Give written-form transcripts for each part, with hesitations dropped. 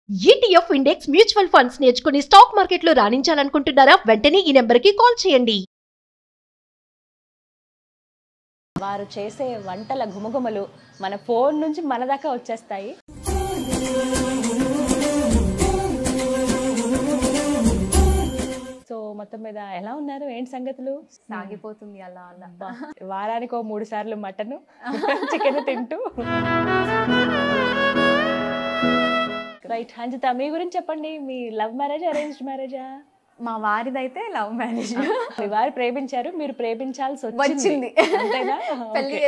ETF index mutual funds నేర్చుకుని stock మార్కెట్లో రాణించాలనుకుంటున్నారా? వెంటనే ఈ నెంబర్కి కాల్ చేయండి. వారు చేసే వంటల గుమగుమలు మన ఫోన్ నుంచి మన దాకా వచ్చేస్తాయి. సో మొత్తం మీద ఎలా ఉన్నారు? ఏంటి సంగతులు? సాగిపోతుంది అలా అలా. వారానికి 3 సార్లు మటన్ చికెన్ తింటూ. రైట్ అంజిత, మీ గురించి చెప్పండి. మీ లవ్ మ్యారేజ్, అరేంజ్డ్ మ్యారేజా? మా వారిదైతే లవ్ మ్యారేజ్. మీ వారు ప్రేమించారు, మీరు ప్రేమించాల్సి వచ్చింది. అంతేనా? పెళ్లి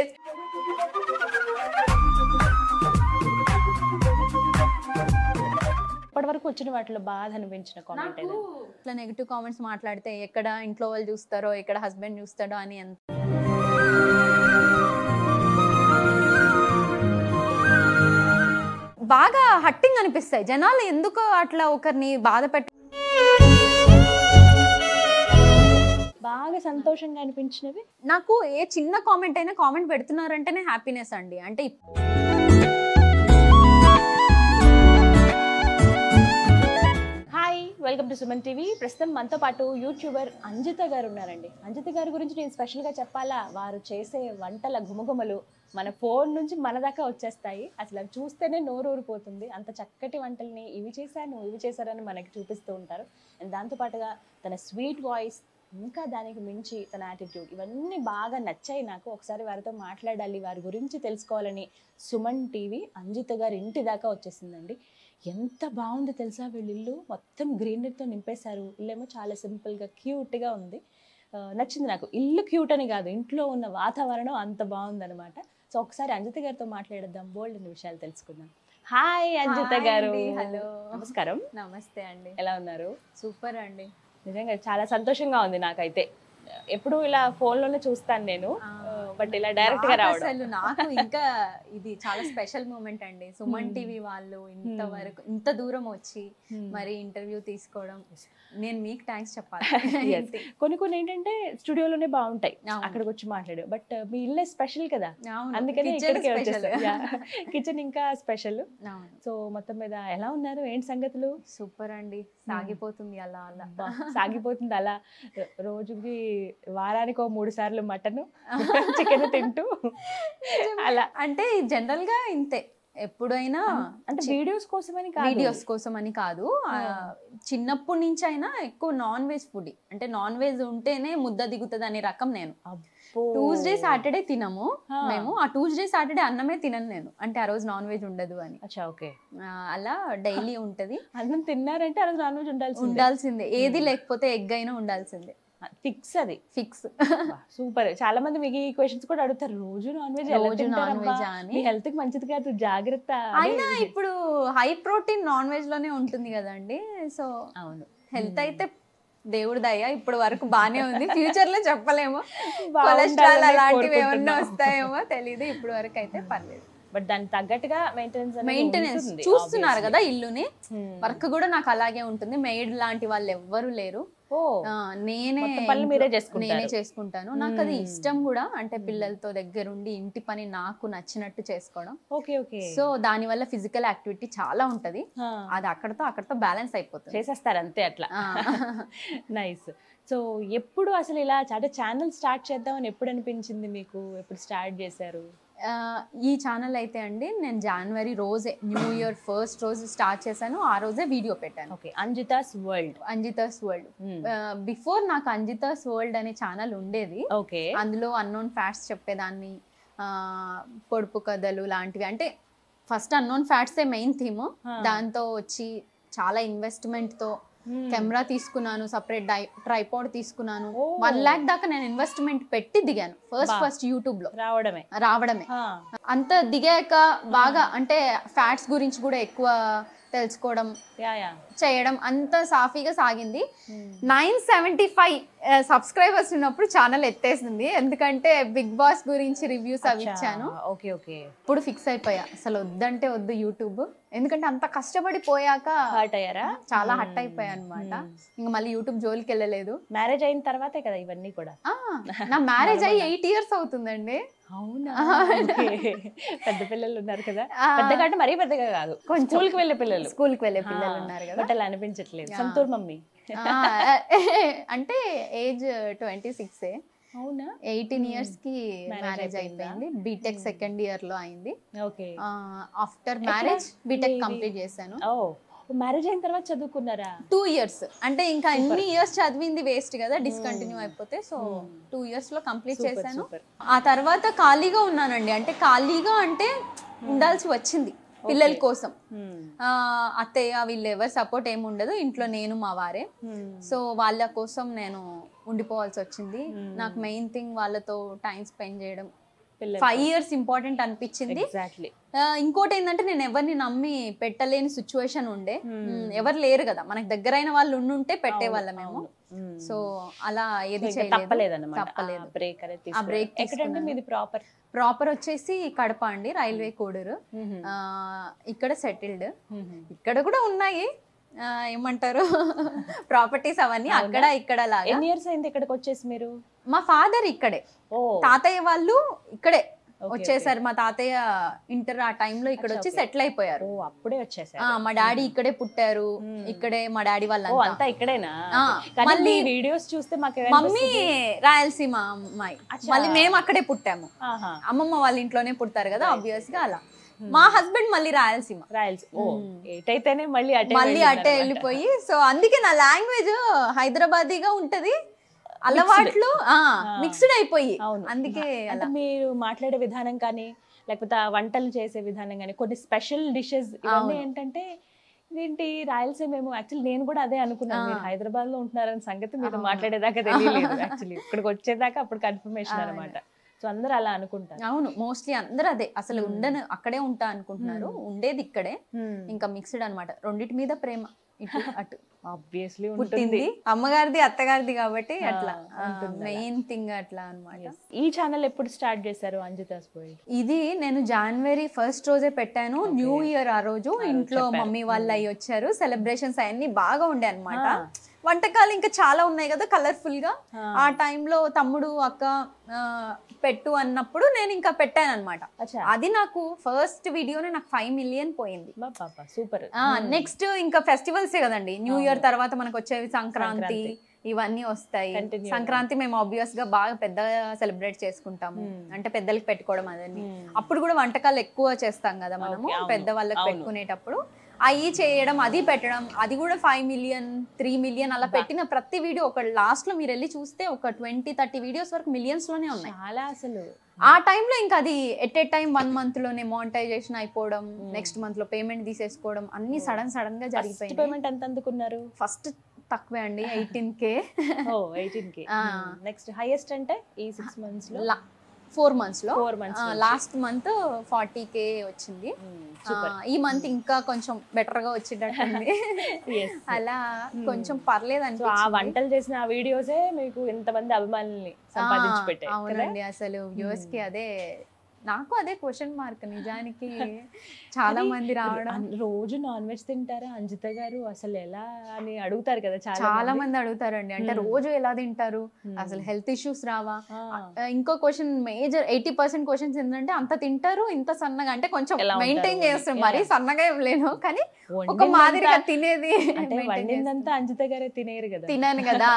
ఇప్పటి వరకు వచ్చిన వాటిలో బాధ అనిపించిన కామెంట్ ఏదో? ఇట్లా నెగిటివ్ కామెంట్స్ మాట్లాడితే ఎక్కడ ఇంట్లో వాళ్ళు చూస్తారో, ఎక్కడ హస్బెండ్ చూస్తాడో అని ఎంత బాగా హట్టింగ్ అనిపిస్తాయి. జనాలు ఎందుకు అట్లా ఒకరిని బాధ బాగా సంతోషంగా అనిపించినవి నాకు ఏ చిన్న కామెంట్ అయినా కామెంట్ పెడుతున్నారంటేనే హ్యాపీనెస్ అండి. అంటే hi, welcome to Suman TV. ప్రస్తుతం మనతో పాటు యూట్యూబర్ అంజిత గారు ఉన్నారండి. అంజిత గారి గురించి నేను స్పెషల్గా చెప్పాలా? వారు చేసే వంటల గుమగుమలు మన ఫోన్ నుంచి మన దాకా వచ్చేస్తాయి. అసలు అవి చూస్తేనే నోరు ఊరిపోతుంది. అంత చక్కటి వంటల్ని ఇవి చేశారని మనకి చూపిస్తూ ఉంటారు. అండ్ దాంతోపాటుగా తన స్వీట్ వాయిస్, ఇంకా దానికి మించి తన యాటిట్యూడ్, ఇవన్నీ బాగా నచ్చాయి నాకు. ఒకసారి వారితో మాట్లాడాలి, వారి గురించి తెలుసుకోవాలని సుమన్ టీవీ అంజిత గారి ఇంటి దాకా వచ్చేసిందండి. ఎంత బాగుంది తెలుసా వీళ్ళ ఇల్లు? మొత్తం గ్రీనరీతో నింపేశారు. ఇల్లేమో చాలా సింపుల్గా క్యూట్గా ఉంది. నచ్చింది నాకు. ఇల్లు క్యూట్ అని కాదు, ఇంట్లో ఉన్న వాతావరణం అంత బాగుందనమాట. సో ఒకసారి అంజిత గారితో మాట్లాడేద్దాం, బోల్డ్ విషయాలు తెలుసుకుందాం. హాయ్ అంజిత గారు. హలో, నమస్కారం. నమస్తే అండి. ఎలా ఉన్నారు? సూపర్ అండి. నిజంగా చాలా సంతోషంగా ఉంది నాకైతే. ఎప్పుడు ఇలా ఫోన్ లోనే చూస్తాను నేను, బట్ ఇలా డైరెక్ట్ గా రావడం అసలు నాకు ఇంకా ఇది చాలా స్పెషల్ మూమెంట్ అండి. సుమన్ టీవీ వాళ్ళు ఇంతవరకు ఇంత దూరం వచ్చి మరి ఇంటర్వ్యూ తీసుకోవడం, నేను మీకు థ్యాంక్స్ చెప్పాలి. కొన్ని ఏంటంటే స్టూడియోలోనే బాగుంటాయి, అక్కడికి వచ్చి మాట్లాడు. బట్ మీ ఇల్లే స్పెషల్ కదా, అందుకని కిచెన్ ఇంకా స్పెషల్. సో మొత్తం మీద ఎలా ఉన్నారు? ఏంటి సంగతులు? సూపర్ అండి, సాగిపోతుంది అలా అలా. సాగిపోతుంది అలా. రోజుకి వారానికి 3 సార్లు మటన్ చికెన్ తింటూ అలా. అంటే జనరల్ గా ఇంతే, ఎప్పుడైనా అంటే వీడియోస్ కోసం అని కాదు, చిన్నప్పటి నుంచి అయినా ఎక్కువ నాన్ వెజ్ ఫుడ్. అంటే నాన్ వెజ్ ఉంటేనే ముద్ద దిగుతుంది అనే రకం నేను. ట్యూస్డే సాటర్డే తినము మేము. ఆ ట్యూస్డే సాటర్డే అన్నమే తినను నేను, అంటే ఆ రోజు నాన్ వెజ్ ఉండదు అని. ఓకే, అలా డైలీ ఉంటది. అన్నం తిన్నారంటే ఆ రోజు నాన్ వెజ్ ఉండాల్సిందే. ఏది లేకపోతే ఎగ్ అయినా ఉండాల్సిందే, ఫిక్స్. అది ఫిక్స్. సూపర్. చాలా మంది మీకు ఈ క్వశ్చన్స్ కూడా అడుగుతారు, రోజు నాన్ వెజ్ అని. హెల్త్ కి మంచిది కాదు, జాగ్రత్త. అయినా ఇప్పుడు హై ప్రోటీన్ నాన్ వెజ్ లోనే ఉంటుంది కదండి. సో అవును, హెల్త్ అయితే దేవుడి దయ ఇప్పటి వరకు బానే ఉంది. ఫ్యూచర్ లో చెప్పలేము, కొలెస్ట్రాల్ అలాంటివి ఏమన్నా వస్తాయేమో తెలియదు. ఇప్పటి వరకు అయితే పర్లేదు. బట్ దానికి తగ్గట్టుగా మెయింటెనెన్స్ చూస్తున్నారు కదా ఇల్లుని. వర్క్ కూడా నాకు అలాగే ఉంటుంది. మెయిడ్ లాంటి వాళ్ళు ఎవ్వరు లేరు, నేనే చేసుకుంటాను. నాకు అది ఇష్టం కూడా. అంటే పిల్లలతో దగ్గరుండి ఇంటి పని నాకు నచ్చినట్టు చేసుకోవడం. సో దాని వల్ల ఫిజికల్ యాక్టివిటీ చాలా ఉంటది. అది అక్కడతో బ్యాలెన్స్ అయిపోతుంది, చేసేస్తారు అంతే అట్లా. నైస్. సో ఎప్పుడు అసలు ఇలా ఛానల్ స్టార్ట్ చేద్దామని ఎప్పుడు అనిపించింది మీకు? ఎప్పుడు స్టార్ట్ చేశారు ఈ ఛానల్? అయితే అండి నేను జనవరి రోజే, న్యూ ఇయర్ ఫస్ట్ రోజు స్టార్ట్ చేశాను. ఆ రోజే వీడియో పెట్టాను. Okay, అంజితాస్ world. బిఫోర్ నాకు అంజితాస్ వరల్డ్ అనే ఛానల్ ఉండేది. ఓకే, అందులో అన్నోన్ ఫ్యాక్ట్స్ చెప్పేదాన్ని, పొడుపు కథలు లాంటివి. అంటే ఫస్ట్ అన్నోన్ ఫ్యాక్ట్సే మెయిన్ థీమ్. దాంతో వచ్చి చాలా ఇన్వెస్ట్మెంట్ తో కెమెరా తీసుకున్నాను, సపరేట్ ట్రైపాడ్ తీసుకున్నాను. 1 lakh దాకా నేను ఇన్వెస్ట్మెంట్ పెట్టి దిగాను ఫస్ట్ యూట్యూబ్ లో. రావడమే అంత దిగాక బాగా అంటే ఫ్యాట్స్ గురించి కూడా ఎక్కువ తెలుసుకోవడం, చేయడం అంత సాఫీగా సాగింది. 975 సబ్స్క్రైబర్స్ ఉన్నప్పుడు ఛానల్ ఎత్తేసింది. ఎందుకంటే బిగ్ బాస్ గురించి రివ్యూస్ అవి ఇచ్చాను. ఇప్పుడు ఫిక్స్ అయిపోయా, అసలు వద్దంటే వద్దు యూట్యూబ్, ఎందుకంటే అంత కష్టపడి పోయాక హర్ట్ అయ్యారా? చాలా హట్ అయిపోయా అనమాట. ఇంకా మళ్ళీ యూట్యూబ్ జోలికి వెళ్ళలేదు. మ్యారేజ్ అయిన తర్వాతే కదా ఇవన్నీ కూడా? నా మ్యారేజ్ అయ్యి 8 years అవుతుందండి. అవునా? పెద్ద పిల్లలు ఉన్నారు కదా, పెద్దగా అంటే మరీ పెద్దగా కాదు, కొంచెం స్కూల్కి వెళ్ళే పిల్లలు ఉన్నారు కదా, బట్ అలా అనిపించట్లేదు. సంతూర్ మమ్మీ అంటే ఏజ్ 26. అవునా? 18 years కి మ్యారేజ్ అయిపోయింది. బీటెక్ సెకండ్ ఇయర్ లో అయింది. Okay. After marriage BTech complete చేశాను. మ్యారేజ్ అయిన తర్వాత చదువుకున్నారా? 2 years. అంటే ఇంకా అన్ని ఇయర్స్ చదివింది వేస్ట్ కదా, డిస్కంటిన్యూ అయిపోతే. సో 2 years లో కంప్లీట్ చేశాను. ఆ తర్వాత ఖాళీగా ఉన్నానండి. అంటే ఖాళీగా అంటే ఉండాల్సి వచ్చింది పిల్లల కోసం. అత్తయ్య వీళ్ళు ఎవరు సపోర్ట్ ఏమి ఉండదు ఇంట్లో, నేను మా వారే. సో వాళ్ళ కోసం నేను ఉండిపోవాల్సి వచ్చింది. నాకు మెయిన్ థింగ్ వాళ్ళతో టైం స్పెండ్ చేయడం. 5 years ఇంపార్టెంట్ అనిపించింది. ఇంకోటి ఏంటంటే నేను ఎవరిని నమ్మి పెట్టలేని సిచ్యువేషన్ ఉండే. ఎవరు లేరు కదా మనకి, దగ్గరైన వాళ్ళు ఉండుంటే పెట్టేవాళ్ళం మేము. సో అలా ఏది తప్పలేదు. ప్రాపర్ వచ్చేసి కడప అండి, రైల్వే కోడూరు. ఇక్కడ సెటిల్డ్. ఇక్కడ కూడా ఉన్నాయి ఏమంటారు ప్రాపర్టీస్ అవన్నీ అక్కడ ఇక్కడ లాగా. ఎన్ని ఇయర్స్ అయింది ఇక్కడికి వచ్చేసి మీరు? మా ఫాదర్ ఇక్కడే, తాతయ్య వాళ్ళు ఇక్కడే వచ్చేసారు. మా తాతయ్య ఇంటర్ ఆ టైంలో ఇక్కడ వచ్చి సెటిల్ అయిపోయారు. అప్పుడే వచ్చేసారు. మా డాడీ ఇక్కడే పుట్టారు. ఇక్కడే మా డాడీ వాళ్ళంతా ఇక్కడేనా? మళ్ళీ వీడియోస్ చూస్తే మమ్మీ రాయలసీమ అమ్మాయి, మళ్ళీ మేము అక్కడే పుట్టాము. అమ్మమ్మ వాళ్ళ ఇంట్లోనే పుట్టారు కదా ఆబ్వియస్ గా. అలా మా హస్బెండ్ మళ్ళీ రాయలసీమ. ఏటైతేనే మళ్ళీ అట్టే వెళ్ళిపోయి. సో అందుకే నా లాంగ్వేజ్ హైదరాబాదీగా ఉంటది, అలవాట్లు మిక్స్డ్ అయిపోయి. అందుకే మీరు మాట్లాడే విధానం కానీ, లేకపోతే ఆ వంటలు చేసే విధానం కానీ, కొన్ని స్పెషల్ డిషెస్ ఇవన్నీ ఏంటంటే ఏంటి రాయలసీమ ఏమో. యాక్చువల్లీ నేను కూడా అదే అనుకున్నాను, మీరు హైదరాబాద్ లో ఉంటున్నారని సంగతి మీరు మాట్లాడేదాకా తెలియలేదు. యాక్చువల్లీ ఇక్కడికి వచ్చేదాకా అప్పుడు కన్ఫర్మేషన్ అనమాట. సో అందరు అలా అనుకుంటారు. అవును, మోస్ట్లీ అందరూ అదే. అసలు ఉండను అక్కడే ఉంటా అనుకుంటున్నారు, ఉండేది ఇక్కడే. ఇంకా మిక్స్డ్ అనమాట, రెండిటి మీద ప్రేమ ఇటు అటు. ఆబ్వియస్లీ పుట్టింది అమ్మగారిది అత్తగారిది కాబట్టి అట్లా మెయిన్ థింగ్ అట్లా అన్నమాట. ఈ ఛానల్ ఎప్పుడు స్టార్ట్ చేశారు అంజితాస్ వరల్డ్? ఇది నేను January 1st రోజే పెట్టాను. న్యూ ఇయర్ ఆ రోజు ఇంట్లో మమ్మీ వాళ్ళు అయ్యి వచ్చారు. సెలబ్రేషన్స్ అవన్నీ బాగా ఉండే అన్నమాట. వంటకాలు ఇంకా చాలా ఉన్నాయి కదా కలర్ఫుల్ గా. ఆ టైంలో తమ్ముడు అక్క పెట్టు అన్నప్పుడు నేను ఇంకా పెట్టాను అనమాట. అది నాకు ఫస్ట్ వీడియోనే నాకు 5 million పోయింది. సూపర్. నెక్స్ట్ ఇంకా ఫెస్టివల్స్ కదండి, న్యూ ఇయర్ తర్వాత మనకు వచ్చేవి సంక్రాంతి ఇవన్నీ వస్తాయి. సంక్రాంతి మేము ఆబ్వియస్ గా బాగా పెద్దగా సెలబ్రేట్ చేసుకుంటాము, అంటే పెద్దలకి పెట్టుకోవడం అదని. అప్పుడు కూడా వంటకాలు ఎక్కువ చేస్తాం కదా మనము పెద్ద వాళ్ళకి పెట్టుకునేటప్పుడు. అవి చేయడం, అది పెట్టడం, అది కూడా 5 million 3 million అలా పెట్టిన ప్రతి వీడియో ఒక లాస్ట్ లో మీరు వెళ్ళి చూస్తే ఒక 20-30 వీడియోస్ వరకు మిలియన్స్ లోనే ఉన్నాయి. చాలా అసలు ఆ టైంలో ఇంకా అది ఎట్ ఏ టైం 1 month లోనే మానిటైజేషన్ అయిపోవడం, నెక్స్ట్ మంత్ లో పేమెంట్ తీసేసుకోవడం, అన్ని సడన్ గా జరిగిపోయింది. పేమెంట్ ఎంత అందుకున్నారు? ఫస్ట్ తక్కువే అండి, 18K. 18K. నెక్స్ట్ హైయెస్ట్ అంటే ఈ 6 months లో 4 months లో లాస్ట్ మంత్ 40K వచ్చింది. ఈ మంత్ ఇంకా కొంచెం బెటర్ గా వచ్చేటట్టుంది. అలా కొంచెం పర్లేదు అంటే ఆ వంటలు చేసిన ఆ వీడియోసే మీకు ఇంతమంది అభిమానుల్ని సంపాదించి పెట్టాయి. అవునండి, అసలు వ్యూవర్స్ కి అదే, నాకు అదే క్వశ్చన్ మార్క్. నిజానికి చాలా మంది రావడం, రోజు నాన్ వెజ్ తింటారా అంజిత గారు అసలు ఎలా అని అడుగుతారు కదా చాలా మంది అడుగుతారండి. అంటే రోజు ఎలా తింటారు, అసలు హెల్త్ ఇష్యూస్ రావా? ఇంకో క్వశ్చన్, మేజర్ 80% క్వశ్చన్స్ ఏంటంటే అంత తింటారు ఇంత సన్నగా, అంటే కొంచెం మెయింటైన్ చేస్తారు, మరీ సన్నగా ఏం లేను కానీ ఒక మాదిరిగా తినేది. వండిందంతా అంజిత గారే తినేరు కదా. తినాను కదా,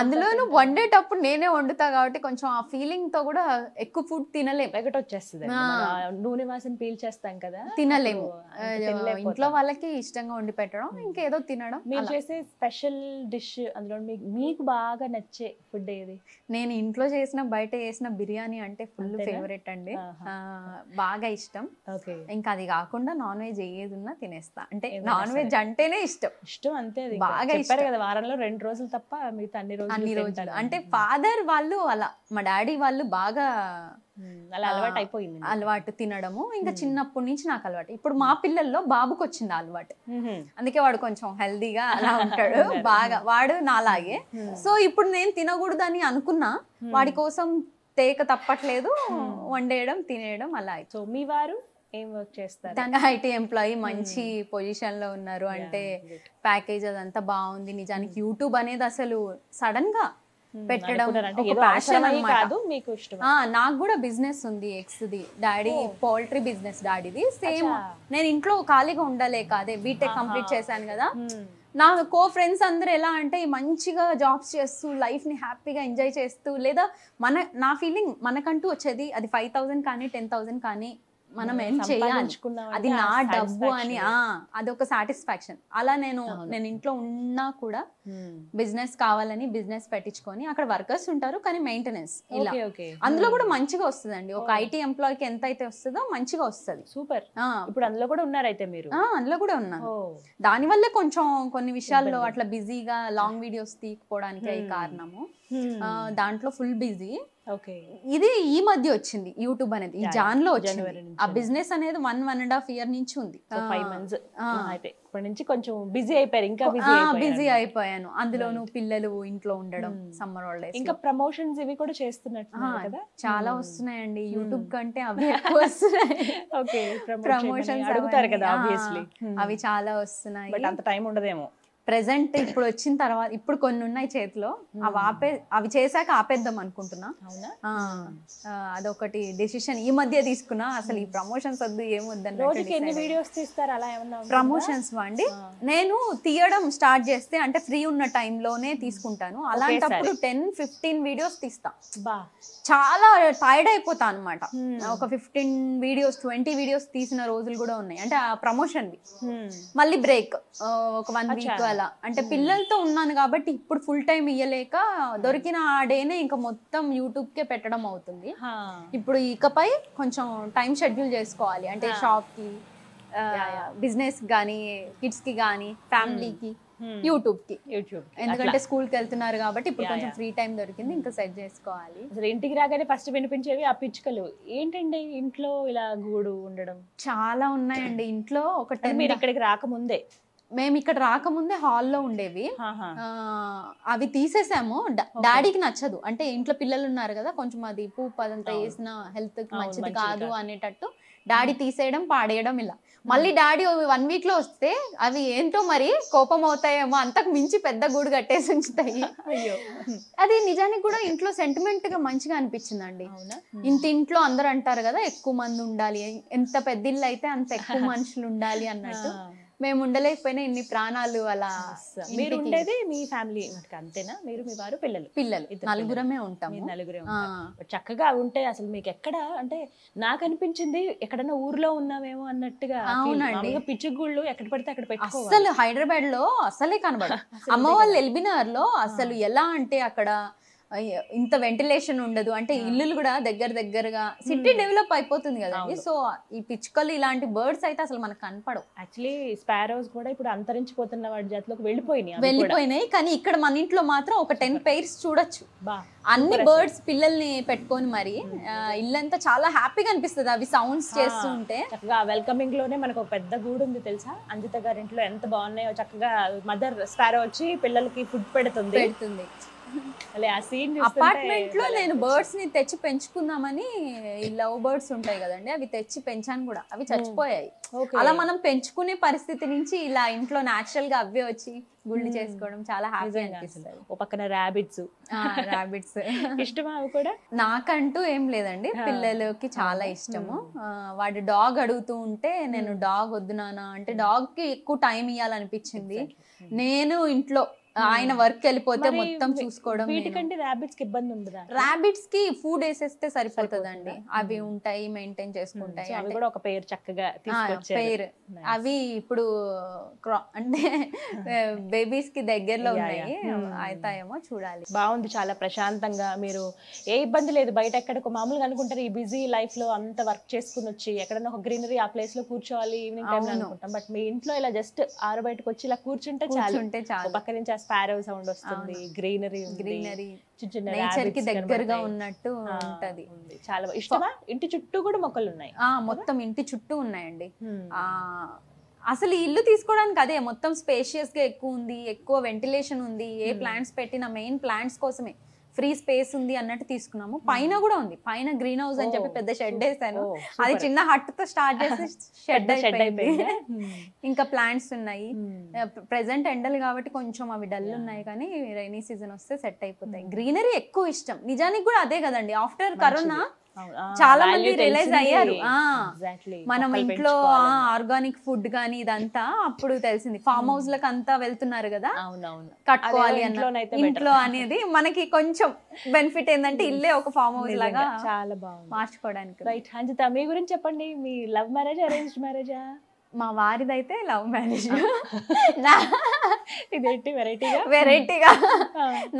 అందులోనూ వండేటప్పుడు నేనే వండుతా కాబట్టి కొంచెం ఆ ఫీలింగ్ తో కూడా ఎక్కువ ఫుడ్ తినలేము, వచ్చేస్తుంది. నూనె వాసన పీల్చేస్తాం కదా, తినలేము. ఇంట్లో వాళ్ళకి ఇష్టంగా వండి పెట్టడం, ఇంకేదో తినడం. మీరు చేసే స్పెషల్ డిష్ అందులో మీకు బాగా నచ్చే ఫుడ్ ఏది? నేను ఇంట్లో చేసిన బయట చేసిన బిర్యానీ అంటే ఫుల్ ఫేవరెట్ అండి, బాగా ఇష్టం. ఇంకా అది కాకుండా నాన్ వెజ్ ఏది ఉన్నా తినేస్తా, అంటే నాన్ వెజ్ అంటేనే ఇష్టం అంతే. అది బాగా ఇష్టం కదా, వారంలో 2 రోజులు తప్ప మిగతా అన్ని రోజులు. అంటే ఫాదర్ వాళ్ళు అలా, మా డాడీ వాళ్ళు బాగా అలా అలవాటు అయిపోయింది, అలవాటు తినడము. ఇంకా చిన్నప్పటి నుంచి నాకు అలవాటు. ఇప్పుడు మా పిల్లల్లో బాబుకి వచ్చింది అలవాటు, అందుకే వాడు కొంచెం హెల్దీగా అలా ఉంటాడు బాగా, వాడు నాలాగే. సో ఇప్పుడు నేను తినకూడదని అనుకున్నా, వాడి కోసం తేక తప్పట్లేదు, వండేయడం తినేయడం అలా. సో మీ వారు ఏం వర్క్ చేస్తారు? తన ఐటీ ఎంప్లాయీ, మంచి పొజిషన్ లో ఉన్నారు. అంటే ప్యాకేజ్ అదంతా బాగుంది. నిజానికి యూట్యూబ్ అనేది అసలు సడన్ గా పెట్టడం ఒక ప్యాషన్ అన్నమాట. మీకు ఇష్టం? నాకు కూడా బిజినెస్ ఉంది, ఎగ్స్ ది. డాడీ పౌల్ట్రీ బిజినెస్ డాడీది. సేమ్ నేను ఇంట్లో ఖాళీగా ఉండలేక అదే బీటెక్ కంప్లీట్ చేశాను కదా, నా కో ఫ్రెండ్స్ అందరూ ఎలా అంటే మంచిగా జాబ్స్ చేస్తూ లైఫ్ ని హ్యాపీగా ఎంజాయ్ చేస్తూ, లేదా నా ఫీలింగ్ మనకంటూ వచ్చేది అది 5,000 కానీ 10,000 కానీ మనం ఏం చేయాలి, అది నా డబ్బు అని అదొక సాటిస్ఫాక్షన్. అలా నేను ఇంట్లో ఉన్నా కూడా బిజినెస్ కావాలని బిజినెస్ పెట్టించుకొని, అక్కడ వర్కర్స్ ఉంటారు కానీ మెయింటెనెన్స్ ఇలా, అందులో కూడా మంచిగా వస్తుందండి. ఒక ఐటీ ఎంప్లాయీకి ఎంత అయితే వస్తుందో మంచిగా వస్తుంది. సూపర్. ఇప్పుడు అందులో కూడా ఉన్నారైతే మీరు? అందులో కూడా ఉన్నాను. దానివల్ల కొంచెం కొన్ని విషయాల్లో అట్లా బిజీగా లాంగ్ వీడియోస్ తీయకపోవడానికి అయి కారణము. దాంట్లో ఫుల్ బిజీ. ఇది ఈ మధ్య వచ్చింది యూట్యూబ్ అనేది, ఈ జాన్ లో వచ్చింది. ఆ బిజినెస్ అనేది 1.5 year నుంచి ఉంది. 5 months ఇప్పటి నుంచి కొంచెం బిజీ అయిపోయారు. ఇంకా బిజీ అయిపోయాను. అందులోనూ పిల్లలు ఇంట్లో ఉండడం, సమ్మర్ హాలిడేస్. ఇంకా ప్రమోషన్స్ ఇవి కూడా చేస్తున్నట్టు కదా? చాలా వస్తున్నాయండి యూట్యూబ్ కంటే అవి ఎక్కువ వస్తున్నాయి. ప్రమోషన్స్ అడుగుతారు కదా ఆబ్వియస్లీ, అవి చాలా వస్తున్నాయి. బట్ అంత టైం ఉండదేమో ప్రెసెంట్. ఇప్పుడు వచ్చిన తర్వాత ఇప్పుడు కొన్ని ఉన్నాయి చేతిలో, అవి చేశాక ఆపేద్దాం అనుకుంటున్నా. అదొకటి డెసిషన్ ఈ మధ్య తీసుకున్నా. అసలు ఈ ప్రమోషన్స్ వద్దు, ఏమొద్దని. రోజుకి ఎన్ని వీడియోస్ తీస్తారు అలా ఏమన్నా? ప్రమోషన్స్ అండి నేను తీయడం స్టార్ట్ చేస్తే అంటే ఫ్రీ ఉన్న టైంలోనే తీసుకుంటాను. అలాంటప్పుడు 10-15 వీడియోస్ తీస్తా. చాలా టైర్డ్ అయిపోతా అనమాట. ఒక 15 వీడియోస్ 20 వీడియోస్ తీసిన రోజులు కూడా ఉన్నాయి. అంటే ఆ ప్రమోషన్ మళ్ళీ బ్రేక్ ఒక 1 వీక్ అలా. అంటే పిల్లలతో ఉన్నాను కాబట్టి ఇప్పుడు ఫుల్ టైం ఇయ్యలేక దొరికిన ఆ డేనే ఇంకా మొత్తం యూట్యూబ్ కే పెట్టడం అవుతుంది. ఇప్పుడు ఇకపై కొంచెం టైం షెడ్యూల్ చేసుకోవాలి. అంటే షాప్ కి, బిజినెస్ గానీ, కిడ్స్ కి గానీ, ఫ్యామిలీకి, యూట్యూబ్ కి. ఎందుకంటే స్కూల్ కి వెళ్తున్నారు కాబట్టి ఇప్పుడు కొంచెం ఫ్రీ టైం దొరికింది, ఇంకా సెట్ చేసుకోవాలి. అసలు ఇంటికి రాగానే ఫస్ట్ వినిపించేవి ఆ పిచ్చుకలు. ఏంటండి ఇంట్లో ఇలా గూడు ఉండడం? చాలా ఉన్నాయండి ఇంట్లో. ఒక 10. మీరు ఇక్కడికి రాకముందే? మేము ఇక్కడ రాకముందే హాల్లో ఉండేవి. అవి తీసేసాము. డాడీకి నచ్చదు, అంటే ఇంట్లో పిల్లలు ఉన్నారు కదా, కొంచెం అది పూపు అదంతా వేసిన హెల్త్ కి మంచిది కాదు అనేటట్టు డాడీ తీసేయడం, పాడేయడం ఇలా. మళ్ళీ డాడీ 1 వీక్ లో వస్తే అవి ఏంటో మరి కోపం అవుతాయేమో, అంతకు మించి పెద్ద గూడు కట్టేసి ఉంచుతాయి. అది నిజానికి కూడా ఇంట్లో సెంటిమెంట్ గా మంచిగా అనిపించిందండి. ఇంట్లో అందరు అంటారు కదా ఎక్కువ మంది ఉండాలి, ఎంత పెద్ద ఇల్లు అయితే అంత ఎక్కువ మనుషులు ఉండాలి అన్నట్టు. మేము ఉండలేకపోయినా ఇన్ని ప్రాణాలు అలా. మీరు ఉండేది మీ ఫ్యామిలీ అంతేనా? మీరు, మీ వారు, పిల్లలు నలుగురమే ఉంటాం. నలుగురే చక్కగా ఉంటే అసలు మీకు ఎక్కడ అంటే నాకు అనిపించింది ఎక్కడన్నా ఊర్లో ఉన్నామేమో అన్నట్టుగా. అవునండి, పిచ్చుగుళ్ళు ఎక్కడ పడితే అక్కడ పెట్టుకోవాలి. అసలు హైదరాబాద్ లో అసలే కనబడదు. అమ్మ వాళ్ళు ఎల్బినార్ లో అసలు ఎలా అంటే అక్కడ ఇంత వెంటిలేషన్ ఉండదు. అంటే ఇల్లులు కూడా దగ్గరగా, సిటీ డెవలప్ అయిపోతుంది కదండి. సో ఈ పిచ్చుకలు ఇలాంటి బర్డ్స్ అయితే అసలు మనకు కనపడవు. యాక్చువల్లీ స్పారోస్ కూడా ఇప్పుడు అంతరించిపోతున్న వాటి జాతిలోకి వెళ్ళిపోయినాయి. కానీ ఇక్కడ మన ఇంట్లో మాత్రం ఒక 10 pairs చూడొచ్చు. అన్ని బర్డ్స్ పిల్లల్ని పెట్టుకొని మరి ఇల్లంతా చాలా హ్యాపీగా అనిపిస్తుంది అవి సౌండ్స్ చేస్తూ ఉంటే. చక్కగా వెల్కమింగ్ లోనే మనకు ఒక పెద్ద గూడు ఉంది తెలుసా? అంజిత గారి ఇంట్లో ఎంత బాగున్నాయో. చక్కగా మదర్ స్పారో వచ్చి పిల్లలకి ఫుడ్ పెడుతుంది. అపార్ట్మెంట్ లో నేను బర్డ్స్ ని తెచ్చి పెంచుకుందామని, ఈ లవ్ బర్డ్స్ ఉంటాయి కదండి, అవి తెచ్చి పెంచాను కూడా, అవి చచ్చిపోయాయి. అలా మనం పెంచుకునే పరిస్థితి నుంచి ఇలా ఇంట్లో నాచురల్ గా అవే వచ్చి గుళ్ళు చేసుకోవడం చాలా హ్యాపీ అనిపిస్తుంది. ఓ పక్కన ర్యాబిట్స్ ఇష్టమా? అవి కూడా నాకంటూ ఏం లేదండి, పిల్లలకి చాలా ఇష్టము. వాడు డాగ్ అడుగుతూ ఉంటే నేను డాగ్ వద్దు నాన్న అంటే, డాగ్ కి ఎక్కువ టైం ఇవ్వాలనిపించింది. నేను ఇంట్లో ఆయన వర్క్ వెళ్ళిపోతే మొత్తం చూసుకోవడం. వీటికంటే ర్యాబిట్స్ కి ఇబ్బంది ఉండదా? ర్యాబిట్స్ కి ఫుడ్ వేసేస్తే సరిపోతుందండి, అవి ఉంటాయి మెయింటైన్ చేసుకుంటాయి. అవి కూడా ఒక పేరు చక్కగా పేరు. అవి ఇప్పుడు అంటే బేబీస్ కి దగ్గరలో ఉన్నాయి, అవుతాయేమో చూడాలి. బాగుంది, చాలా ప్రశాంతంగా. మీరు ఏ ఇబ్బంది లేదు. బయట ఎక్కడికో మామూలుగా అనుకుంటారు ఈ బిజీ లైఫ్ లో అంత వర్క్ చేసుకుని వచ్చి ఎక్కడన్నా ఒక గ్రీనరీ ఆ ప్లేస్ లో కూర్చోవాలి ఈవినింగ్ టైం అనుకుంటాం. బట్ మీ ఇంట్లో ఇలా జస్ట్ ఆరు బయటకు వచ్చి ఇలా కూర్చుంటే చాలు. పక్క నుంచి స్పారో సౌండ్ వస్తుంది, గ్రీనరీ నేచర్ కి దగ్గరగా ఉన్నట్టు ఉంటది. చాలా ఇష్టమా? ఇంటి చుట్టూ కూడా మొక్కలు ఉన్నాయి? మొత్తం ఇంటి చుట్టూ ఉన్నాయండి. అసలు ఇల్లు తీసుకోవడానికి అదే మొత్తం స్పేషియస్ గా ఎక్కువ ఉంది, ఎక్కువ వెంటిలేషన్ ఉంది. ఏ ప్లాంట్స్ పెట్టినా మెయిన్ ప్లాంట్స్ కోసమే. ఫ్రీ స్పేస్ ఉంది అన్నట్టు తీసుకున్నాము. పైన కూడా ఉంది, పైన గ్రీన్ హౌస్ అని చెప్పి పెద్ద షెడ్ వేసాను. అది చిన్న హట్ తో స్టార్ట్ చేసి షెడ్ అయిపోయింది. ఇంకా ప్లాంట్స్ ఉన్నాయి. ప్రెసెంట్ ఎండలు కాబట్టి కొంచెం అవి డల్ ఉన్నాయి, కానీ రైనీ సీజన్ వస్తే సెట్ అయిపోతాయి. గ్రీనరీ ఎక్కువ ఇష్టం. నిజానికి కూడా అదే కదండి, ఆఫ్టర్ కరోనా చాలా మంది రియలైజ్ అయ్యారు మనం ఇంట్లో ఆర్గానిక్ ఫుడ్ గానీ ఇదంతా అప్పుడు తెలిసింది. ఫామ్ హౌస్ లకు అంతా వెళ్తున్నారు కదా, కట్టుకోవాలి అన్న ఇంట్లో అనేది మనకి కొంచెం బెనిఫిట్ ఏంటంటే ఇల్లే ఒక ఫామ్ హౌస్ లాగా చాలా బాగుంది మార్చుకోవడానికి. రైట్. అంజిత, మీ గురించి చెప్పండి. మీ లవ్ మ్యారేజ్, అరేంజ్డ్ మ్యారేజా? మా వారిదైతే లవ్ మ్యారేజ్. ఇదేంటి వెరైటీగా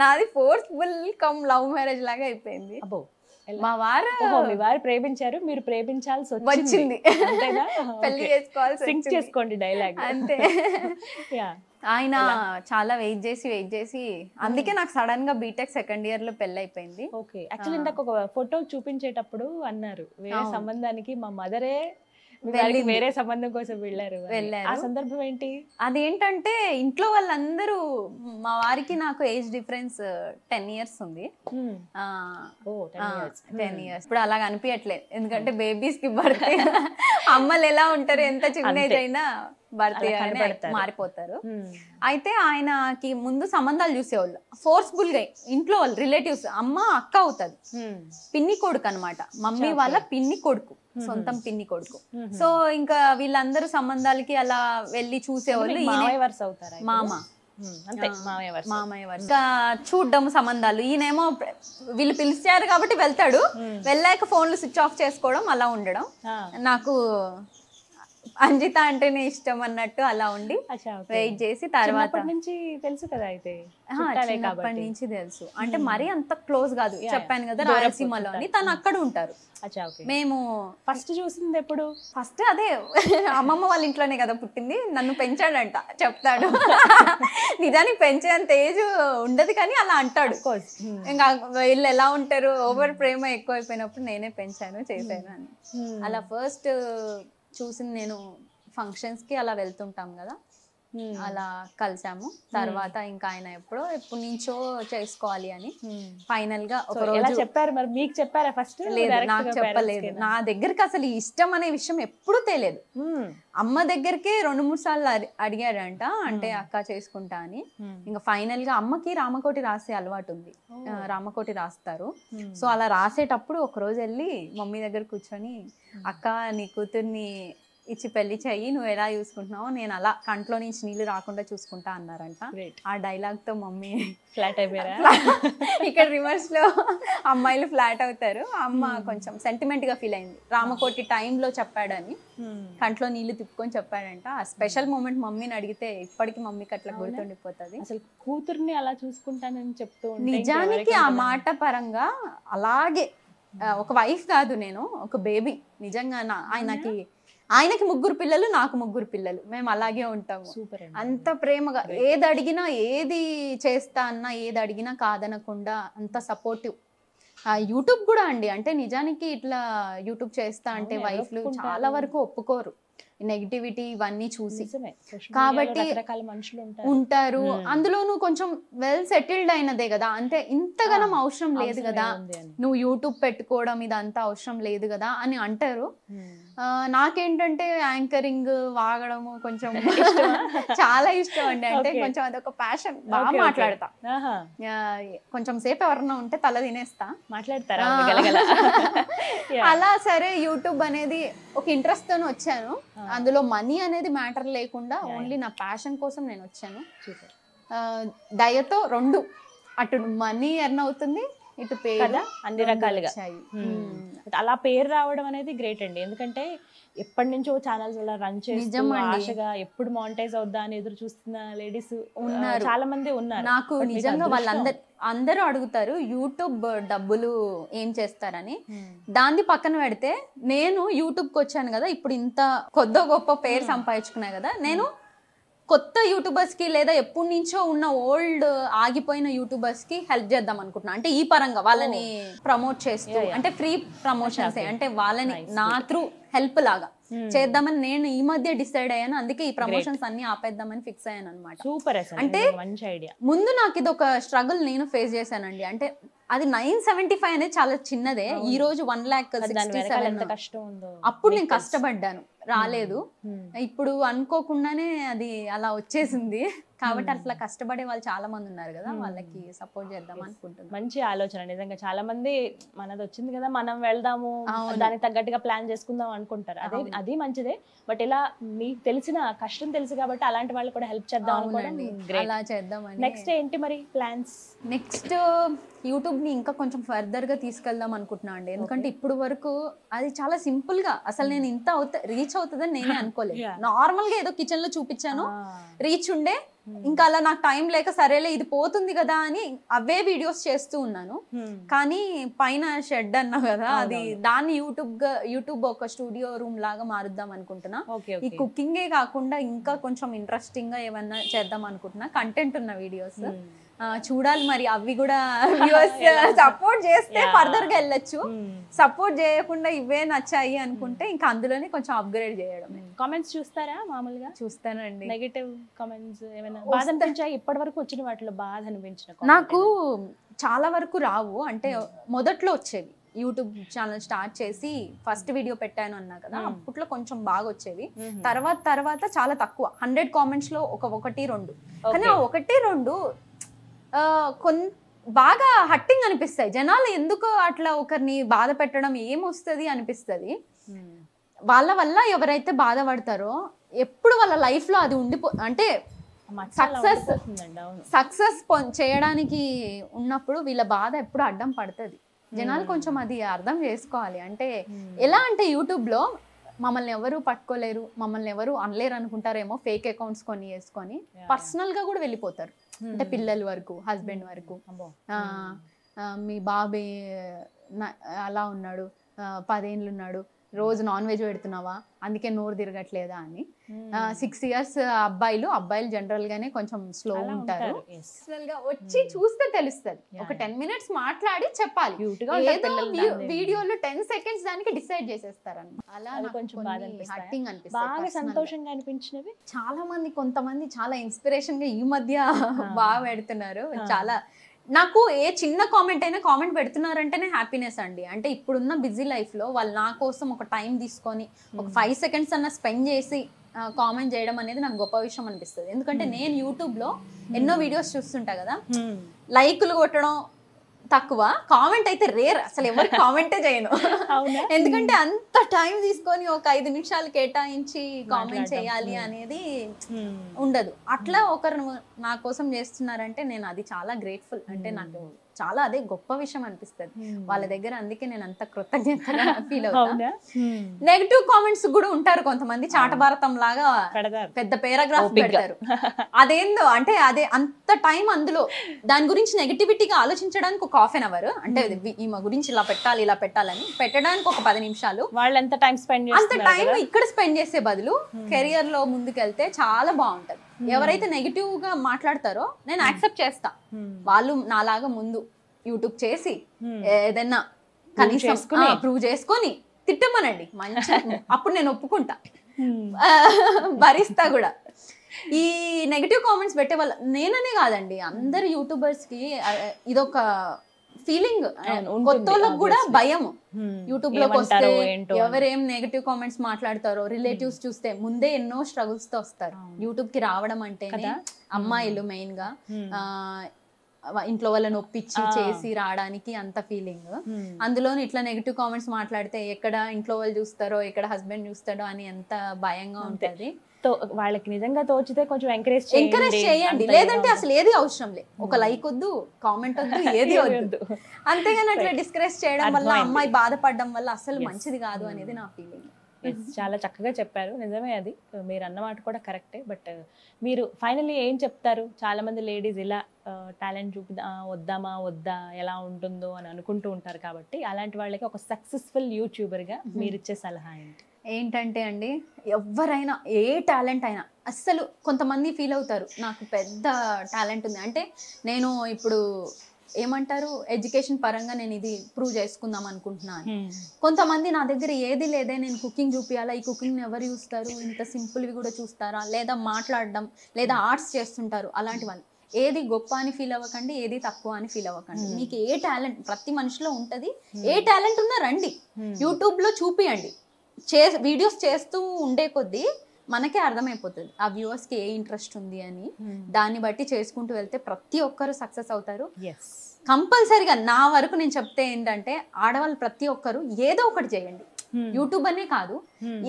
నాది ఫోర్స్ఫుల్ కమ్ లవ్ మ్యారేజ్ లాగా అయిపోయింది. అబ్బో, మా వారు మీ వారు ప్రేమించారు, మీరు ప్రేమించాల్సి వచ్చింది. అంతేనా? పెళ్లి చేసుకోవాల్సి సింక్ చేసుకోండి డైలాగ్. అంతే. ఆయన చాలా వెయిట్ చేసి అందుకే నాకు సడన్ గా బీటెక్ సెకండ్ ఇయర్ లో పెళ్లి అయిపోయింది. ఓకే. యాక్చువల్లీ ఇందాక ఒక ఫోటో చూపించేటప్పుడు అన్నారు వేరే సంబంధానికి మా మదరే వేరే సంబంధం కోసం వెళ్ళారు. ఆ సందర్భం ఏంటి? అదేంటంటే ఇంట్లో వాళ్ళందరూ, మా వారికి నాకు ఏజ్ డిఫరెన్స్ 10 years ఉంది. 10 years. ఇప్పుడు అలాగ అనిపించట్లేదు, ఎందుకంటే బేబీస్ కి భర్త అమ్మలు ఎలా ఉంటారు, ఎంత చిన్న ఏజ్ అయినా భర్త మారిపోతారు. అయితే ఆయనకి ముందు సంబంధాలు చూసేవాళ్ళు ఫోర్స్ఫుల్ గా. ఇంట్లో వాళ్ళు రిలేటివ్స్, అమ్మ అక్క అవుతుంది, పిన్ని కొడుకు అనమాట, మమ్మీ వాళ్ళ పిన్ని కొడుకు, సొంతం పిన్ని కొడుకు. సో ఇంకా వీళ్ళందరూ సంబంధాలకి అలా వెళ్ళి చూసేవాళ్ళు. మామయ్య ఇంకా చూడ్డం సంబంధాలు. ఈయనేమో వీళ్ళు పిలిచారు కాబట్టి వెళ్తాడు, వెళ్ళాక ఫోన్లు స్విచ్ ఆఫ్ చేసుకోవడం, అలా ఉండడం. నాకు అంజిత అంటేనే ఇష్టం అన్నట్టు అలా ఉండి వెయిట్ చేసి తర్వాత నుంచి తెలుసు కదా. అయితే చిన్నప్పటి నుంచి తెలుసు, అంటే మరీ అంత క్లోజ్ కాదు. చెప్పాను కదా రాయలసీమలో అని, తను అక్కడ ఉంటారు. మేము ఫస్ట్ చూసింది ఎప్పుడు? ఫస్ట్ అదే అమ్మమ్మ వాళ్ళ ఇంట్లోనే కదా పుట్టింది. నన్ను పెంచాడంట, చెప్తాడు. నిజానికి పెంచేంత ఏజ్ ఉండదు కానీ అలా అంటాడు. ఇంకా వీళ్ళు ఎలా ఉంటారు, ఓవర్ ప్రేమ ఎక్కువ అయిపోయినప్పుడు నేనే పెంచాను చేశాను అని. అలా ఫస్ట్ చూసింది నేను ఫంక్షన్స్ కి అలా వెళ్తుంటాం కదా, అలా కలిసాము. తర్వాత ఇంకా ఆయన ఎప్పటి నుంచో చేసుకోవాలి అని ఫైనల్ గా ఒక రోజు చెప్పారు. మరి మీకు చెప్పారా ఫస్ట్? లేదు, నాకు చెప్పలేదు. నా దగ్గరికి అసలు ఇష్టం అనే విషయం ఎప్పుడూ తెలియదు. అమ్మ దగ్గరికి 2-3 సార్లు అడిగాడంట, అంటే అక్క చేసుకుంటా అని. ఇంకా ఫైనల్ గా అమ్మకి రామకోటి రాసే అలవాటు ఉంది, రామకోటి రాస్తారు. సో అలా రాసేటప్పుడు ఒక రోజు వెళ్ళి మమ్మీ దగ్గర కూర్చొని, అక్క నీ కూతుర్ని ఇచ్చి పెళ్లి చెయ్యి, నువ్వు ఎలా చూసుకుంటున్నావు, నేను అలా కంట్లో నుంచి నీళ్ళు రాకుండా చూసుకుంటా అన్నారంట. ఆ డైలాగ్ తో మమ్మీ ఫ్లాట్ అయిపోయారా? ఇక్కడ రివర్స్ లో అమ్మాయిలు ఫ్లాట్ అవుతారు. అమ్మ కొంచెం సెంటిమెంట్ గా ఫీల్ అయింది. రామకోటి టైంలో చెప్పాడని, కంట్లో నీళ్లు తిప్పుకొని చెప్పాడంట. ఆ స్పెషల్ మూమెంట్ మమ్మీని అడిగితే ఇప్పటికి మమ్మీకి అట్లా గుర్తుండిపోతుంది. అసలు కూతుర్ని అలా చూసుకుంటానని చెప్తూ నిజానికి ఆ మాట పరంగా అలాగే ఒక వైఫ్ కాదు, నేను ఒక బేబీ. నిజంగా ఆయనకి 3 పిల్లలు, నాకు 3 పిల్లలు. మేము అలాగే ఉంటాము. అంత ప్రేమగా ఏది అడిగినా, ఏది చేస్తా అన్నా, ఏది అడిగినా కాదనకుండా అంత సపోర్టివ్. యూట్యూబ్ కూడా అండి, అంటే నిజానికి ఇట్లా యూట్యూబ్ చేస్తా అంటే వైఫ్లు చాలా వరకు ఒప్పుకోరు, నెగిటివిటీ ఇవన్నీ చూసి. కాబట్టి ఉంటారు, అందులోనూ కొంచెం వెల్ సెటిల్డ్ అయినదే కదా, అంటే ఇంతగానం అవసరం లేదు కదా, నువ్వు యూట్యూబ్ పెట్టుకోవడం ఇదంతా అవసరం లేదు కదా అని అంటారు. నాకేంటంటే యాంకరింగ్, వాగడము కొంచెం చాలా ఇష్టం అండి. అంటే కొంచెం అదొక ప్యాషన్. బాగా మాట్లాడతా, కొంచెం సేపు ఎవరన్నా ఉంటే తల తినేస్తా, మాట్లాడతారా. అలా సరే యూట్యూబ్ అనేది ఒక ఇంట్రెస్ట్ తోనే వచ్చాను. అందులో మనీ అనేది మ్యాటర్ లేకుండా ఓన్లీ నా ప్యాషన్ కోసం నేను వచ్చాను. దయతో 2 అటు మనీ ఎర్న్ అవుతుంది, ఇటు పేరు, అన్ని రకాలుగా. అలా పేరు రావడం అనేది గ్రేట్ అండి. ఎందుకంటే ఎప్పటి నుంచో ఛానల్స్ అలా రన్ చేస్తూ ఆశగా ఎప్పుడు మానిటైజ్ అవుద్దా అని ఎదురు చూస్తున్న లేడీస్ ఉన్నారు, చాలా మంది ఉన్నారు. నాకు నిజంగా అందరూ అడుగుతారు యూట్యూబ్ డబ్బులు ఏం చేస్తారని. దాన్ని పక్కన పెడితే నేను యూట్యూబ్కి వచ్చాను కదా, ఇప్పుడు ఇంత కొద్ది గొప్ప పేరు సంపాదించుకున్నా కదా, నేను కొత్త యూట్యూబర్స్ కి లేదా ఎప్పటి నుంచో ఉన్న ఓల్డ్ ఆగిపోయిన యూట్యూబర్స్ కి హెల్ప్ చేద్దాం అనుకుంటున్నా. అంటే ఈ పరంగా వాళ్ళని ప్రమోట్ చేస్తూ, అంటే ఫ్రీ ప్రమోషన్స్, అంటే వాళ్ళని నా త్రూ హెల్ప్ లాగా చేద్దామని నేను ఈ మధ్య డిసైడ్ అయ్యాను. అందుకే ఈ ప్రమోషన్స్ అన్ని ఆపేద్దామని ఫిక్స్ అయ్యాను అనమాట. సూపర్. అంటే ముందు నాకు ఇది ఒక స్ట్రగుల్ నేను ఫేస్ చేశానండి. అంటే అది 975 అనేది చాలా చిన్నదే. ఈ రోజు 1,67,000 ఎంత కష్టం ఉందో అప్పుడు నేను కష్టపడ్డాను, రాలేదు. ఇప్పుడు అనుకోకుండానే అది అలా వచ్చేసింది. కాబట్టి అట్లా కష్టపడే వాళ్ళు చాలా మంది ఉన్నారు కదా, వాళ్ళకి సపోర్ట్ చేద్దాం అనుకుంటున్నాను. మంచి ఆలోచన నిజంగా. చాలా మంది మనది వచ్చింది కదా, మనం వెళ్దాము, దానికి తగ్గట్టుగా ప్లాన్ చేసుకుందాం అనుకుంటారు. అది మంచిదే. బట్ ఇలా మీకు తెలిసిన కష్టం తెలుసు కాబట్టి అలాంటి వాళ్ళు కూడా హెల్ప్ చేద్దాం అనుకోవడం గ్రేట్. అలా చేద్దామని. నెక్స్ట్ ఏంటి మరి ప్లాన్స్? నెక్స్ట్ యూట్యూబ్ ని ఇంకా కొంచెం ఫర్దర్ గా తీసుకెళ్దాం అనుకుంటున్నా అండి. ఎందుకంటే ఇప్పుడు వరకు అది చాలా సింపుల్ గా, అసలు నేను ఇంత రీచ్ అవుతుందని నేనే అనుకోలేదు. నార్మల్ గా ఏదో కిచెన్ లో చూపించాను, రీచ్ ఉండే. ఇంకా అలా నాకు టైం లేక సరేలే ఇది పోతుంది కదా అని అవే వీడియోస్ చేస్తూ ఉన్నాను. కానీ పైన షెడ్ అన్నా కదా, అది దాన్ని యూట్యూబ్ ఒక స్టూడియో రూమ్ లాగా మారుద్దాం అనుకుంటున్నా. ఈ కుకింగే కాకుండా ఇంకా కొంచెం ఇంట్రెస్టింగ్ గా ఏమన్నా చేద్దాం అనుకుంటున్నా, కంటెంట్ ఉన్న వీడియోస్. చూడాలి మరి, అవి కూడా వ్యూవర్స్ సపోర్ట్ చేస్తే ఫర్దర్ గా వెళ్ళొచ్చు. సపోర్ట్ చేయకుండా ఇవే నచ్చాయి అనుకుంటే ఇంకా అందులోనే కొంచెం అప్గ్రేడ్ చేయడం. కామెంట్స్ చూస్తారా? మామూలుగా చూస్తానండి. నెగటివ్ కామెంట్స్ ఏమైనా బాధ అనిపించాయి? ఇప్పటి వరకు వచ్చిన వాటిలో బాధ అనిపించిన నాకు చాలా వరకు రావు. అంటే మొదట్లో వచ్చేవి. యూట్యూబ్ ఛానల్ స్టార్ట్ చేసి ఫస్ట్ వీడియో పెట్టాను అన్నా కదా, అప్పట్లో కొంచెం బాగా వచ్చేవి. తర్వాత చాలా తక్కువ, 100 కామెంట్స్ లో 1-2. కానీ ఆ 1-2 బాగా హట్టింగ్ అనిపిస్తాయి. జనాలు ఎందుకు అట్లా ఒకరిని బాధ పెట్టడం ఏమొస్తుంది అనిపిస్తుంది. వాళ్ళ వల్ల ఎవరైతే బాధపడతారో ఎప్పుడు వాళ్ళ లైఫ్ లో అది అంటే సక్సెస్ చేయడానికి ఉన్నప్పుడు వీళ్ళ బాధ ఎప్పుడు అడ్డం పడుతుంది. జనాలు కొంచెం అది అర్థం చేసుకోవాలి. అంటే ఎలా అంటే యూట్యూబ్ లో మమ్మల్ని ఎవరు పట్టుకోలేరు, మమ్మల్ని ఎవరు అనలేరు అనుకుంటారేమో, ఫేక్ అకౌంట్స్ కొన్ని వేసుకొని పర్సనల్ గా కూడా వెళ్ళిపోతారు. అంటే పిల్లల వరకు, హస్బెండ్ వరకు, మీ బాబే అలా ఉన్నాడు, 10 ఏళ్ళు ఉన్నాడు, రోజు నాన్ వెజ్ పెడుతున్నావా, అందుకే నోరు తిరగట్లేదా అని. 6 years అబ్బాయిలు జనరల్ గానే కొంచెం స్లో ఉంటారు. వచ్చి చూస్తే తెలుస్తుంది. ఒక 10 minutes మాట్లాడి చెప్పాలి. వీడియోలో 10 seconds దానికి డిసైడ్ చేసేస్తారు అన్నమాట. అలా కొంచెం హట్టింగ్ అనిపిస్తుంది. బాగా సంతోషంగా అనిపించినవి చాలా మంది, కొంతమంది చాలా ఇన్స్పిరేషన్ గా ఈ మధ్య బాగా పెడుతున్నారు. చాలా నాకు ఏ చిన్న కామెంట్ అయినా కామెంట్ పెడుతున్నారంటేనే హ్యాపీనెస్ అండి. అంటే ఇప్పుడున్న బిజీ లైఫ్ లో వాళ్ళు నా కోసం ఒక టైం తీసుకొని ఒక 5 seconds అన్న స్పెండ్ చేసి కామెంట్ చేయడం అనేది నాకు గొప్ప విషయం అనిపిస్తుంది. ఎందుకంటే నేను యూట్యూబ్ లో ఎన్నో వీడియోస్ చూస్తుంటా కదా, లైకులు కొట్టడం తక్కువ, కామెంట్ అయితే రేర్. అసలు ఎవరు కామెంటే చేయను. ఎందుకంటే అంత టైం తీసుకొని ఒక 5 నిమిషాలు కేటాయించి కామెంట్ చేయాలి అనేది ఉండదు. అట్లా ఒకరు నా కోసం చేస్తున్నారంటే నేను అది చాలా గ్రేట్ఫుల్. అంటే నాకు చాలా అదే గొప్ప విషయం అనిపిస్తుంది వాళ్ళ దగ్గర. అందుకే నేను అంత కృతజ్ఞతగా ఫీల్ అవుతా. నెగిటివ్ కామెంట్స్ కూడా ఉంటారు కొంతమంది, చాటభారతం లాగా పెద్ద పారాగ్రాఫ్ పెడతారు. అదేందో అంటే అదే అంత టైం అందులో దాని గురించి నెగిటివిటీగా ఆలోచించడానికి ఒక 1/2 hour, అంటే ఈమె గురించి ఇలా పెట్టాలని పెట్టడానికి ఒక 10 నిమిషాలు, వాళ్ళు ఎంత టైం స్పెండ్ అంత టైం ఇక్కడ స్పెండ్ చేసే బదులు కెరియర్ లో ముందుకెళ్తే చాలా బాగుంటది. ఎవరైతే నెగిటివ్ గా మాట్లాడతారో నేను యాక్సెప్ట్ చేస్తా. వాళ్ళు నాలాగా ముందు యూట్యూబ్ చేసి ఏదైనా కనీసం ప్రూవ్ చేసుకొని తిట్టమనండి మంచి, అప్పుడు నేను ఒప్పుకుంటా, భరిస్తా కూడా. ఈ నెగిటివ్ కామెంట్స్ పెట్టే వాళ్ళ నేననే కాదండి, అందరు యూట్యూబర్స్ కి ఇదొక ఫీలింగ్. కొత్త వాళ్ళకి కూడా భయం యూట్యూబ్ లోకి వస్తే ఎవరేం నెగిటివ్ కామెంట్స్ మాట్లాడతారో. రిలేటివ్స్ చూస్తే ముందే ఎన్నో స్ట్రగుల్స్ తో వస్తారు యూట్యూబ్ కి రావడం అంటేనే. అమ్మాయిలు మెయిన్ గా ఇంట్లో వాళ్ళని ఒప్పించి చేసి రావడానికి అంత ఫీలింగ్. అందులోని ఇట్లా నెగిటివ్ కామెంట్స్ మాట్లాడితే ఎక్కడ ఇంట్లో వాళ్ళు చూస్తారో, ఎక్కడ హస్బెండ్ చూస్తాడో అని ఎంత భయంగా ఉంటది. వాళ్ళకి నిజంగా తోచితే కొంచెం ఎంకరేజ్ చేయండి. లేదంటే అసలు ఏది అవసరం లేదు. ఒక లైక్ వద్దు, కామెంట్ వద్దు, ఏది వద్దు. అంతేగాని అట్లా డిస్కరేజ్ చేయడం వల్ల, అమ్మాయి బాధపడడం వల్ల అసలు మంచిది కాదు అనేది నా ఫీలింగ్. చాలా చక్కగా చెప్పారు. నిజమే, అది మీరు అన్నమాట కూడా కరెక్టే. బట్ మీరు ఫైనల్లీ ఏం చెప్తారు? చాలా మంది లేడీస్ ఇలా టాలెంట్ వద్దా ఎలా ఉంటుందో అని అనుకుంటూ ఉంటారు కాబట్టి, అలాంటి వాళ్ళకి ఒక సక్సెస్ఫుల్ యూట్యూబర్గా మీరు ఇచ్చే సలహా ఏంటంటే అండి, ఎవరైనా ఏ టాలెంట్ అయినా, అస్సలు కొంతమంది ఫీల్ అవుతారు నాకు పెద్ద టాలెంట్ ఉంది అంటే, నేను ఇప్పుడు ఏమంటారు ఎడ్యుకేషన్ పరంగా నేను ఇది ప్రూవ్ చేసుకుందాం అనుకుంటున్నాను. కొంతమంది నా దగ్గర ఏది లేదే, నేను కుకింగ్ చూపించాలా, ఈ కుకింగ్ ఎవరు చూస్తారు, ఇంత సింపుల్వి కూడా చూస్తారా, లేదా మాట్లాడడం, లేదా ఆర్ట్స్ చేస్తుంటారు, అలాంటి వాళ్ళు ఏది గొప్ప అని ఫీల్ అవ్వకండి, ఏది తక్కువ అని ఫీల్ అవ్వకండి. మీకు ఏ టాలెంట్ ప్రతి మనిషిలో ఉంటది, ఏ టాలెంట్ ఉన్నా రండి యూట్యూబ్ లో చూపియండి. వీడియోస్ చేస్తూ ఉండే కొద్దీ మనకే అర్థమైపోతుంది ఆ వ్యూవర్స్ కి ఏ ఇంట్రెస్ట్ ఉంది అని. దాన్ని బట్టి చేసుకుంటూ వెళ్తే ప్రతి ఒక్కరు సక్సెస్ అవుతారు. కంపల్సరిగా నా వరకు నేను చెప్తే ఏంటంటే, ఆడవాళ్ళు ప్రతి ఒక్కరు ఏదో ఒకటి చేయండి. యూట్యూబ్ అనే కాదు,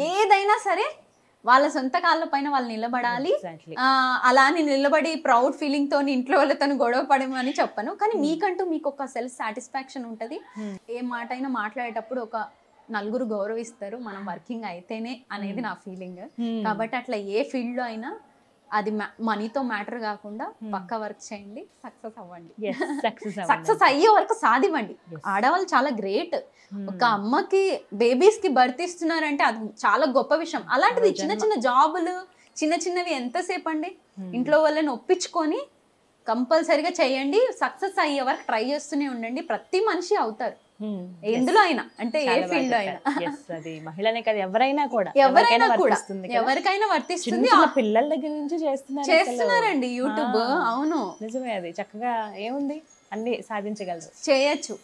ఏదైనా సరే వాళ్ళ సొంత కాళ్ళ పైన వాళ్ళు నిలబడాలి. అలా అని నిలబడి ప్రౌడ్ ఫీలింగ్ తోని ఇంట్లో వాళ్ళతో గొడవ పడమని చెప్పను, కానీ మీకంటూ మీకు ఒక సెల్ఫ్ సాటిస్ఫాక్షన్ ఉంటది. ఏ మాట అయినా మాట్లాడేటప్పుడు ఒక నలుగురు గౌరవిస్తారు మనం వర్కింగ్ అయితేనే అనేది నా ఫీలింగ్. కాబట్టి అట్లా ఏ ఫీల్డ్ లో అయినా అది మనీతో మ్యాటర్ కాకుండా పక్కా వర్క్ చేయండి, సక్సెస్ అవ్వండి. సక్సెస్ అయ్యే వరకు సాధివ్వండి. ఆడవాళ్ళు చాలా గ్రేట్. ఒక అమ్మకి బేబీస్ కి బర్త్ ఇస్తున్నారంటే అది చాలా గొప్ప విషయం. అలాంటిది చిన్న చిన్న జాబులు చిన్న చిన్నవి ఎంతసేపు అండి, ఇంట్లో వాళ్ళని ఒప్పించుకొని కంపల్సరిగా చేయండి. సక్సెస్ అయ్యే వరకు ట్రై చేస్తూనే ఉండండి. ప్రతి మనిషి అవుతారు ఎందులో అయినా, అంటే ఏ ఫీల్డ్ లో అయినా. అది మహిళనే కదా, ఎవరైనా కూడా ఎవరికైనా వర్తిస్తుంది. పిల్లల దగ్గర నుంచి చేస్తున్నారండి యూట్యూబ్. అవును, నిజమే. అది చక్కగా ఏముంది, అన్ని సాధించగలరు, చేయొచ్చు.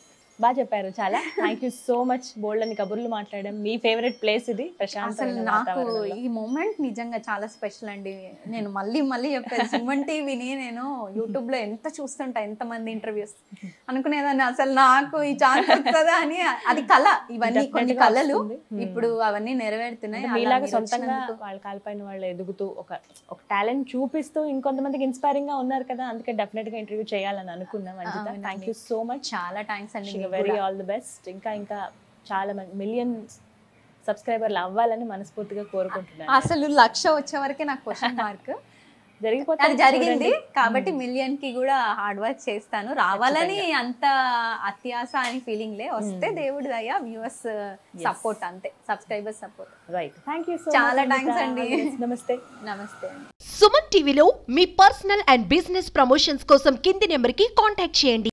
బాగా చెప్పారు. చాలా థ్యాంక్ యూ సో మచ్. బోల్డ్ అని కబుర్లు మాట్లాడడం. మీ ఫేవరెట్ ప్లేస్ ఇది ప్రశాంత్. నాకు ఈ మూమెంట్ నిజంగా చాలా స్పెషల్ అండి. నేను మళ్ళీ చెప్పాను, సుమన్ టీవీని నేను యూట్యూబ్ లో ఎంత చూస్తుంటా, ఎంత మంది ఇంటర్వ్యూస్ అనుకునేదాన్ని, అసలు నాకు ఈ ఛాన్స్ వస్తుందా అని. అది కళ, ఇవన్నీ కొన్ని కళలు ఇప్పుడు అవన్నీ నెరవేరుతున్నాయి. మీలాగా సొంతంగా వాళ్ళ కాళ్ళపైన వాళ్ళు ఎదుగుతూ ఒక టాలెంట్ చూపిస్తూ ఇంకొంతమందికి ఇన్స్పైరింగ్ గా ఉన్నారు కదా, అందుకే డెఫినెట్ గా ఇంటర్వ్యూ చేయాలని అనుకున్నాం. Anjitha, thank you so much. చాలా థ్యాంక్స్ అండి. Very all the best. ఇంకా చాలా మంది మిలియన్ సబ్స్క్రైబర్లు అవ్వాలని మనస్ఫూర్తిగా కోరుకుంటున్నాను. అసలు 1,00,000 వచ్చే వరకే నాకు క్వశ్చన్ మార్క్. అది జరిగింది కాబట్టి మిలియన్ కి కూడా హార్డ్ వర్క్ చేస్తాను. రావాలని అంత అత్యాశ అని ఫీలింగ్ లే, వస్తే దేవుడి దయ, వ్యూవర్స్ సపోర్ట్, అంతే, subscribers support. Right, thank you so much. చాలా థ్యాంక్స్ అండి. నమస్తే. నమస్తే. సుమన్ టీవీలో మీ పర్సనల్ అండ్ బిజినెస్ ప్రమోషన్స్ కోసం కింది నెంబర్ కి కాంటాక్ట్ చేయండి.